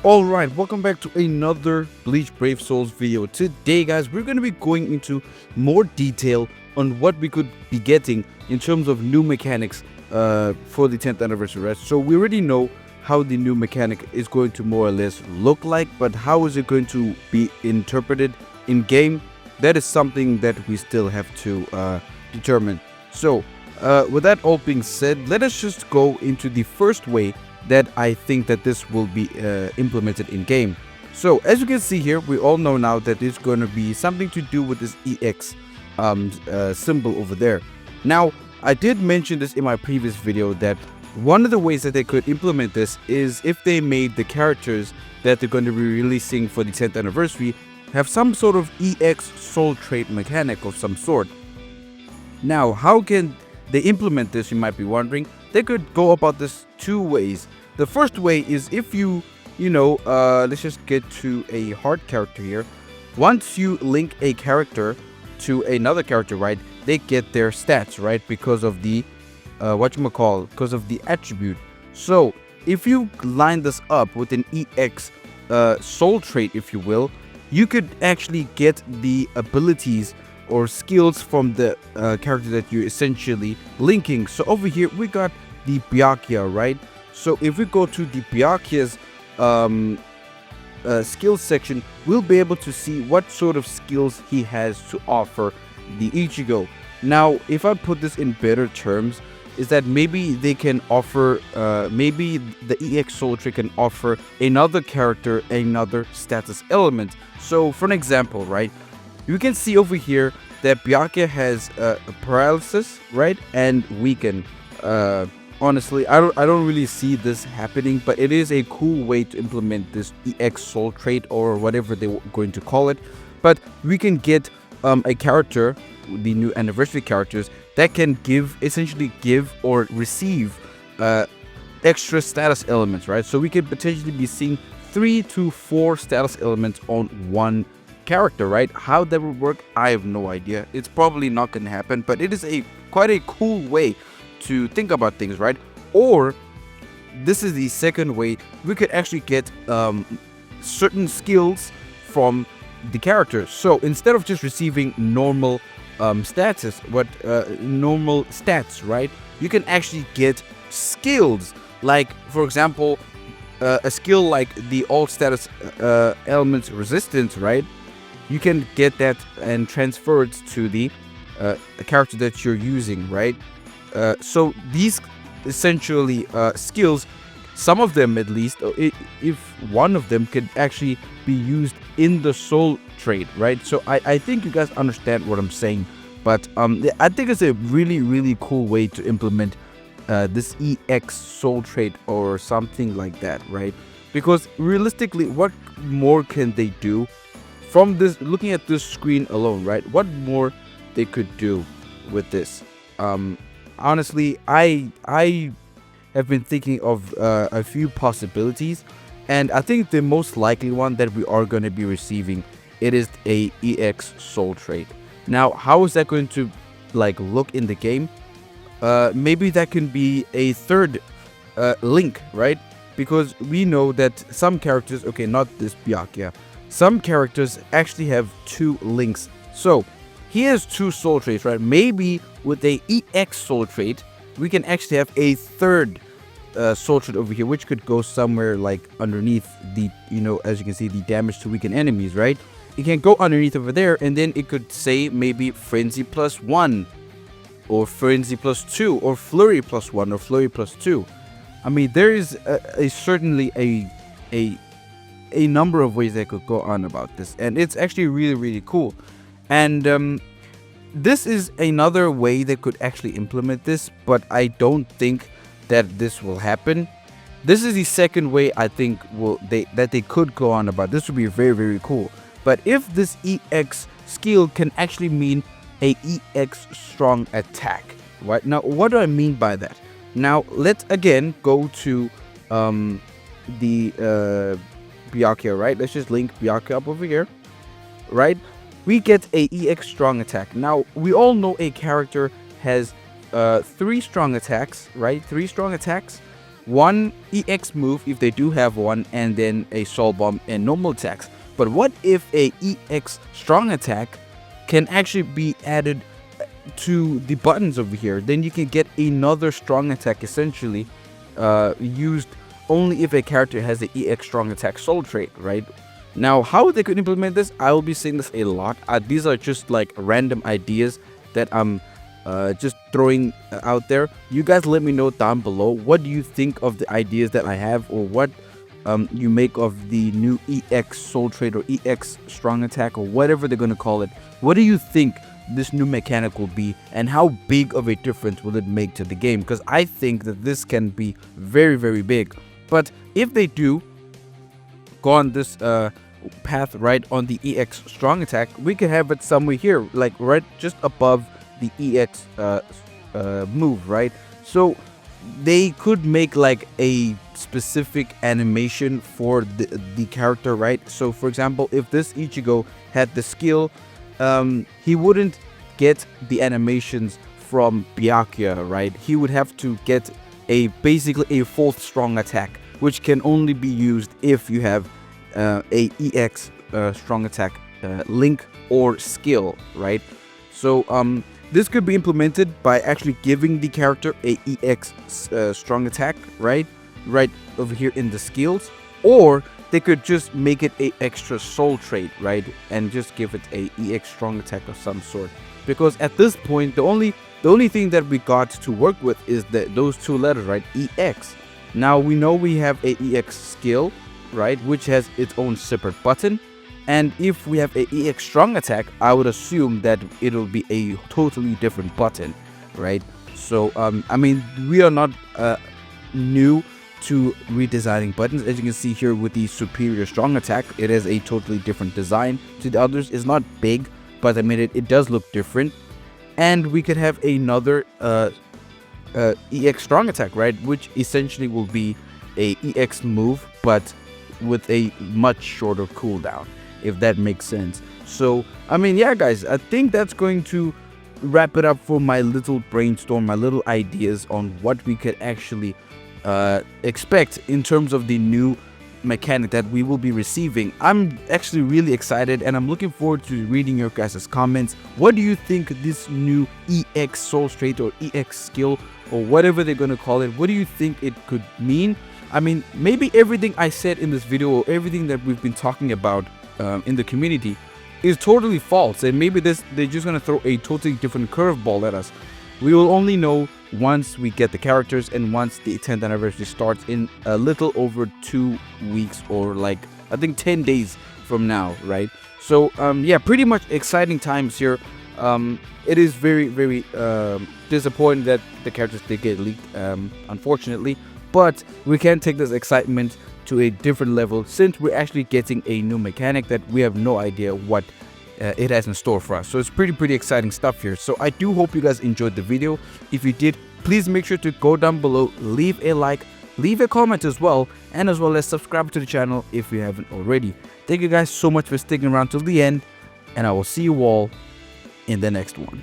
Alright, welcome back to another Bleach Brave Souls video. Today guys, we're going to be going into more detail on what we could be getting in terms of new mechanics for the 10th anniversary, right? So we already know how the new mechanic is going to more or less look like, but how is it going to be interpreted in game? That is something that we still have to determine. So with that all being said, let us just go into the first way that I think that this will be implemented in game. So as you can see here, we all know now that it's going to be something to do with this EX symbol over there. Now, I did mention this in my previous video that one of the ways that they could implement this is if they made the characters that they're going to be releasing for the 10th anniversary have some sort of EX soul trait mechanic of some sort. Now, how can they implement this, you might be wondering? They could go about this two ways. The first way is if let's just get to a hard character here. Once you link a character to another character, right, they get their stats, right, because of the because of the attribute. So if you line this up with an EX soul trait, if you will, you could actually get the abilities or skills from the character that you're essentially linking. So over here we got the Byakuya, right? So if we go to the Byakuya's skills section, we'll be able to see what sort of skills he has to offer the Ichigo. Now, if I put this in better terms, is that maybe they can offer, maybe the EX Soul Trait can offer another character another status element. So for an example, right, you can see over here that Byakuya has paralysis, right, and weaken. Honestly, I don't really see this happening, but it is a cool way to implement this EX soul trait or whatever they're going to call it. But we can get a character, the new anniversary characters, that can essentially give or receive extra status elements, right? So we could potentially be seeing 3 to 4 status elements on one character, right? How that would work, I have no idea. It's probably not going to happen, but it is quite a cool way to think about things, right? Or this is the second way we could actually get certain skills from the characters. So instead of just receiving normal normal stats, right, you can actually get skills. Like for example, a skill like the all status elements resistance, right? You can get that and transfer it to the character that you're using, right? So these essentially skills, some of them at least, if one of them could actually be used in the soul trait, right? So I think you guys understand what I'm saying, but I think it's a really cool way to implement this EX soul trait or something like that, right? Because realistically, what more can they do from this? Looking at this screen alone, right? What more they could do with this? Honestly, I have been thinking of a few possibilities, and I think the most likely one that we are going to be receiving, it is a EX soul trait. Now, how is that going to look in the game? Maybe that can be a third link, right? Because we know that some characters, okay, not this Byakuya, some characters actually have 2 links. So he has 2 soul traits, right? Maybe with a EX soul trait, we can actually have a third soul trait over here, which could go somewhere like underneath the, as you can see, the damage to weaken enemies, right? It can go underneath over there, and then it could say maybe Frenzy +1, or Frenzy +2, or Flurry +1, or Flurry +2. I mean, there is certainly a number of ways that could go on about this, and it's actually really cool. And this is another way they could actually implement this, but I don't think that this will happen. This is the second way I think that they could go on about. This would be very cool. But if this EX skill can actually mean a EX strong attack, right? Now, what do I mean by that? Now, let's again go to the Byakuya, right? Let's just link Byakuya up over here, right? We get a EX strong attack. Now, we all know a character has 3 strong attacks, right? 3 strong attacks. one EX move if they do have one, and then a soul bomb and normal attacks. But what if a EX strong attack can actually be added to the buttons over here? Then you can get another strong attack essentially used only if a character has the EX strong attack soul trait, right? Now, how they could implement this, I will be saying this a lot. These are just like random ideas that I'm just throwing out there. You guys let me know down below, what do you think of the ideas that I have, or what you make of the new EX soul trait or EX strong attack, or whatever they're going to call it. What do you think this new mechanic will be, and how big of a difference will it make to the game? Because I think that this can be very, very big. But if they do go on this path, right, on the EX strong attack, we could have it somewhere here, like right just above the EX move, right? So they could make like a specific animation for the character, right? So for example, if this Ichigo had the skill, he wouldn't get the animations from Byakuya, right? He would have to get basically a fourth strong attack, which can only be used if you have a EX strong attack link or skill, right? So this could be implemented by actually giving the character a EX strong attack, right over here in the skills, or they could just make it a extra soul trait, right, and just give it a EX strong attack of some sort. Because at this point, the only thing that we got to work with is those two letters, right, EX. Now we know we have a EX skill, right, which has its own separate button. And if we have a EX strong attack, I would assume that it'll be a totally different button, right? So I mean, we are not new to redesigning buttons. As you can see here with the superior strong attack, it is a totally different design to the others. It's not big, but I mean it does look different. And we could have another EX strong attack, right, which essentially will be a EX move but with a much shorter cooldown, if that makes sense. So I mean, yeah guys, I think that's going to wrap it up for my little brainstorm, my little ideas on what we could actually expect in terms of the new mechanic that we will be receiving. I'm actually really excited, and I'm looking forward to reading your guys' comments. What do you think this new EX soul trait or EX skill, or whatever they're going to call it, what do you think it could mean? I mean, maybe everything I said in this video, or everything that we've been talking about in the community, is totally false, and maybe they're just going to throw a totally different curveball at us. We will only know once we get the characters and once the 10th anniversary starts in a little over 2 weeks, or like I think 10 days from now, right? So yeah, pretty much exciting times here. It is very, very disappointing that the characters did get leaked, unfortunately, but we can take this excitement to a different level since we're actually getting a new mechanic that we have no idea what it has in store for us. So it's pretty exciting stuff here. So I do hope you guys enjoyed the video. If you did, please make sure to go down below, leave a like, leave a comment as well as subscribe to the channel if you haven't already. Thank you guys so much for sticking around till the end, and I will see you all in the next one.